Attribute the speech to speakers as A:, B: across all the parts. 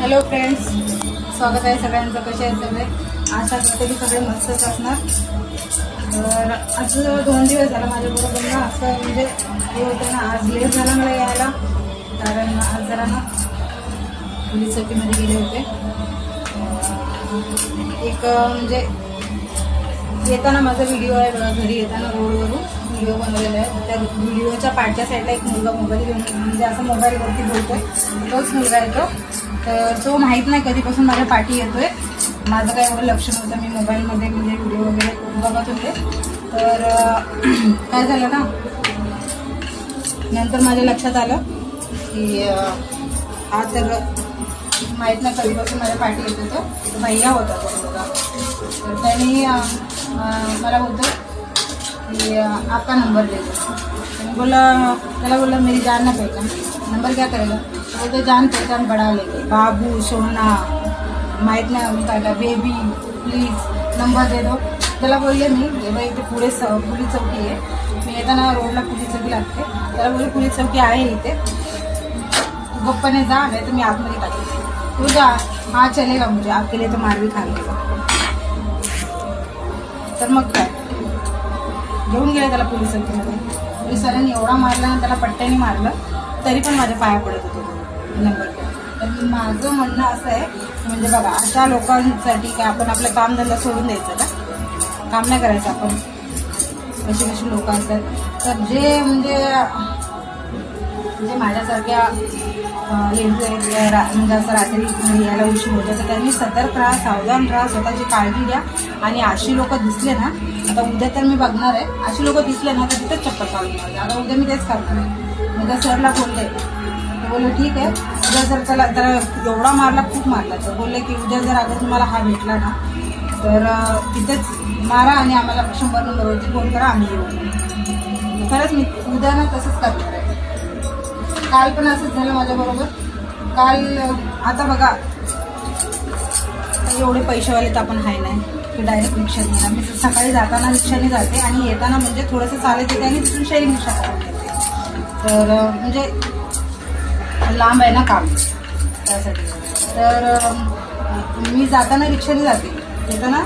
A: Hello friends, स्वागत आहे सगळ्यांचं. कसे आहेत सगळे? आशा करते की सगळे मस्तच असणार. तर आज 2 दिवस झाला माझ्याबरोबर ना असं म्हणजे हे होतं ना, आज लेट झाला मला यायला, कारण आज जरा ना पोलीस चौकीमध्ये गेले होते. एक म्हणजे येताना माझा व्हिडिओ आहे बघा, घरी येताना रोडवरून व्हिडिओ बनवलेला आहे. त्या व्हिडिओच्या पाठच्या साईडला एक मुलगा मोबाईल घेऊन म्हणजे असं मोबाईलवरती बोलतोय, तोच मुलगा येतो. तर तो माहीत नाही कधीपासून माझ्या पाठी येतोय. माझं काय एवढं लक्ष नव्हतं, मी मोबाईलमध्ये म्हणजे व्हिडिओ वगैरे बघत होते. तर काय झालं ना, नंतर माझ्या लक्षात आलं की हा तर माहीत नाही कधीपासून माझ्या पाठी येत होतं. तो भैया होता तो मुलगा. तर त्यांनी मला बोलतो कि आपका नंबर दे दो. त्याला बोला मेरी जान ना पहचान, नंबर क्या करेगा? तो बोलते जान पहचान बढ़ा लेंगे, बाबू सोना माहीत नाही अजून काय काय, बेबी प्लीज नंबर दे दो. त्याला बोलले मी बाई इथे पुढे पोलीस चौकी आहे, मी येताना रोडला पोलीस चौकी लागते. त्याला बोलले पोलीस चौकी आहे इथे, तू गप्पाने जा, नाही तर मी आतमध्ये टाकते. तू जा, हाँ चलेगा मुझे, आपके लिए तो मार भी खा लेगा. तर मग काय घेऊन गेले त्याला पोलीस चौकीमध्ये. पोलिसांनी एवढा मारला ना, त्याला पट्ट्याने मारलं, तरी पण माझ्या पाया पडत होते नंबर. तर माझं म्हणणं असं आहे म्हणजे बघा, अशा लोकांसाठी काय आपण आपलं कामधंदा सोडून द्यायचं का? काम नाही करायचं आपण? कशी लोक असतात. तर जे म्हणजे माझ्यासारख्या लेडीज म्हणजे असं रात्री यायला उशीर होतं, तर त्यांनी सतर्क राहा, सावधान राहा, स्वतःची काळजी घ्या. आणि अशी लोक दिसले ना, आता उद्या तर मी बघणार आहे, अशी लोक दिसले ना तर तिथेच चप्पल काढून माझ्या. आता उद्या मी तेच करणार आहे. उद्या सरला बोलले, तर बोलले ठीक आहे, उद्या जर त्याला एवढा मारला, खूप मारला, तर बोलले की उद्या जर अगर तुम्हाला हा भेटला ना तर तिथेच मारा आणि आम्हाला 100 नंबरवरती फोन करा, आम्ही येऊ. खरंच मी उद्या ना तसंच करणार आहे. काल पण असंच झालं माझ्याबरोबर. काल आता बघा, एवढे पैसेवाले तर आपण आहे नाही की डायरेक्ट रिक्षाने येणार. मी सकाळी जाताना रिक्षाने जाते आणि येताना म्हणजे थोडंसं चालत येते आणि तिथून शेअरिंग रिक्षा करून येते. तर म्हणजे लांब आहे ना काम, त्यासाठी. तर मी जाताना रिक्षाने जाते, येताना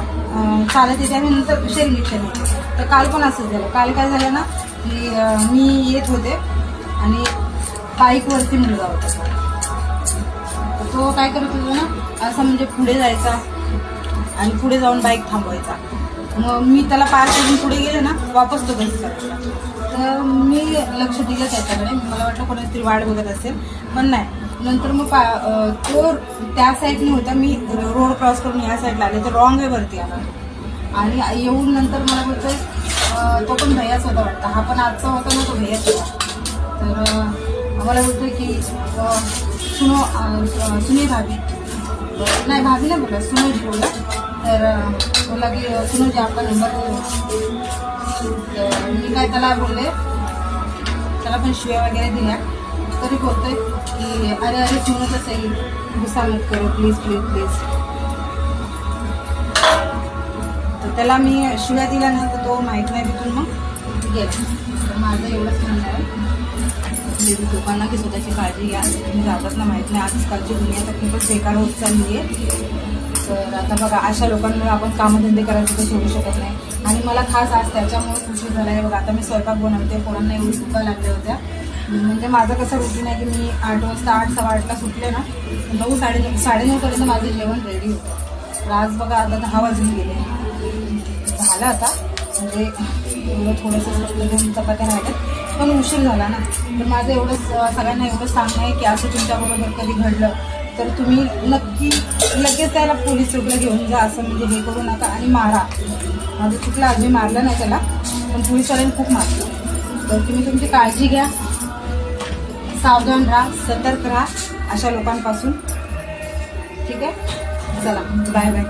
A: चालत येते आणि नंतर शेअरिंग रिक्षाने येते. तर काल पण असंच झालं. काल काय झालं ना की मी येत होते आणि बाईकवरती मुलगा होता. तो काय करत होता ना, असं म्हणजे पुढे जायचा आणि पुढे जाऊन बाईक थांबवायचा. मग मी त्याला पार करून पुढे गेले ना, वापस तो बस करायचा. तर मी लक्ष दिलं त्याच्याकडे. मला वाटलं कोणाची तरी वाट बघत असेल, पण नाही. नंतर मग तो त्या साईडने होता, मी रोड क्रॉस करून या साईडला आले, तर रॉंग वेवरती आला. आणि येऊन नंतर मला बोलतोय, तो पण भैयाच होता वाटतं, हा पण आजचा होता ना, तो भैयाच होता. तर मला बोलतोय की सुने भाभी, नाही भाभी नाही बोला, सुनो जी बोला. तर बोला की सुनो जी आपका नंबर. तर मी काय त्याला बोलले, त्याला पण शिव्या वगैरे दिल्या. तरी बोलतोय की अरे सुनो तर सही, गुस्सा मत करो प्लीज प्लीज प्लीज. तर त्याला मी शिव्या दिल्या ना, तर तो माहीत नाही तिथून मग गेला. तर माझं एवढंच म्हणणं आहे लेडीज लोकांना की स्वतःची काळजी घ्या. तुम्ही जातात ना, माहीत नाही आजकालची दुनिया तर खूपच बेकार होत चालली आहे. तर आता बघा, अशा लोकांमुळे आपण कामधंदे करायचं तर सोडू शकत नाही. आणि मला खास आज त्याच्यामुळे खुशी झालं आहे बघा. आता मी स्वयंपाक बनवते, पोरांना एवढी भुका लागल्या होत्या. म्हणजे माझं कसं रुटीन आहे की मी 8 वाजता 8-8:15 सुटले ना, 9-9:30पर्यंत माझं जेवण रेडी होतं. तर आज बघा आता 10 वाजून गेले. झालं आता म्हणजे एवढं थोडंसं 2 चपात्या राहिल्यात, पण उशीर झाला ना. तर माझं एवढंच सगळ्यांना एवढंच सांगणं आहे की असं तुमच्याबरोबर कधी घडलं तर तुम्ही नक्की लगेच त्याला पोलीस चौकीला घेऊन जा. असं म्हणजे हे करू नका आणि मारा. माझं चुकलं, आज मी मारलं नाही त्याला, पण पोलीसवाल्यांनी खूप मारलं. तर तुम्ही तुमची काळजी घ्या, सावधान राहा, सतर्क राहा अशा लोकांपासून. ठीक आहे, चला बाय बाय.